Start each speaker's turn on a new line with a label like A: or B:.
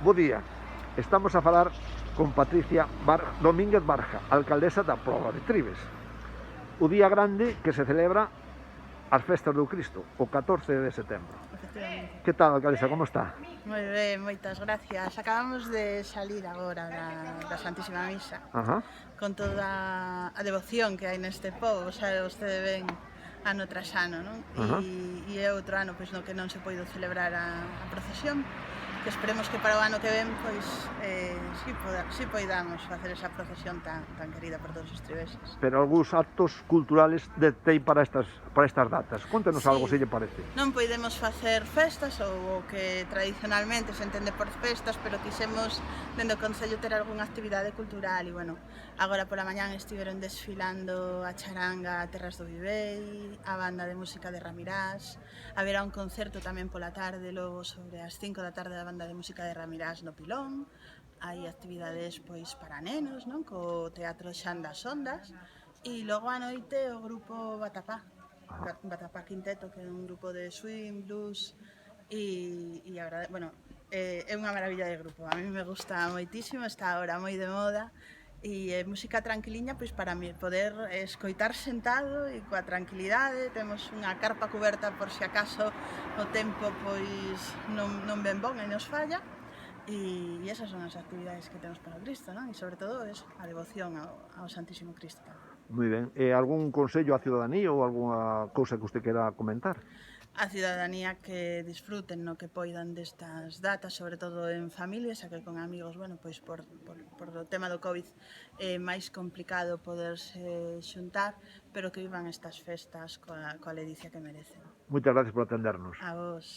A: Bo día. Estamos a falar con Patricia Domínguez Barja, alcaldesa da Proba de Trives. O día grande que se celebra as festas do Cristo, o 14 de setembro.
B: Efectivamente.
A: Que tal, alcaldesa, como está?
B: Moi ben, moitas gracias. Acabamos de salir agora da Santísima Misa
A: Ajá.
B: con toda a devoción que hai neste pobo, xa vostede ven ano tras ano, non?
A: Ajá.
B: E é outro ano pois, no que non se poido celebrar a procesión, que esperemos que para o ano que ven pois si poidamos facer esa procesión tan querida por todos os triveses.
A: Pero algúns actos culturales detei para estas datas. Contenos algo, se lle parece.
B: Non poidemos facer festas ou o que tradicionalmente se entende por festas, pero quixemos dende o Concello ter algunha actividade cultural e, bueno, agora pola mañán estiveron desfilando a charanga Terras do Vivei, a banda de música de Ramirás, haberá un concerto tamén pola tarde, logo sobre as 5 da tarde da banda de música de Ramirás no Pilón, hai actividades pois para nenos, non? Co Teatro Xan das Ondas, e logo á noite o grupo Batapá. Batapá Quinteto, que é un grupo de swing, blues e a verdade, bueno, é unha maravilla de grupo. A mí me gusta moitísimo, está agora moi de moda e é música tranquiliña pois para mí poder escoitar sentado e coa tranquilidade. Temos unha carpa cuberta por se acaso o tempo pois non ven bon e nos falla. E esas son as actividades que temos para o Cristo, non? E sobre todo eso, a devoción ao Santísimo Cristo tamén.
A: Moi ben. E algún consello á ciudadanía ou algunha cousa que usted quera comentar?
B: A ciudadanía que disfruten no que poidan destas datas, sobre todo en familia, xa que con amigos, bueno, pois por o tema do Covid é máis complicado poderse xuntar, pero que vivan estas festas coa ledicia que merecen.
A: Moitas gracias por atendernos.
B: A vos.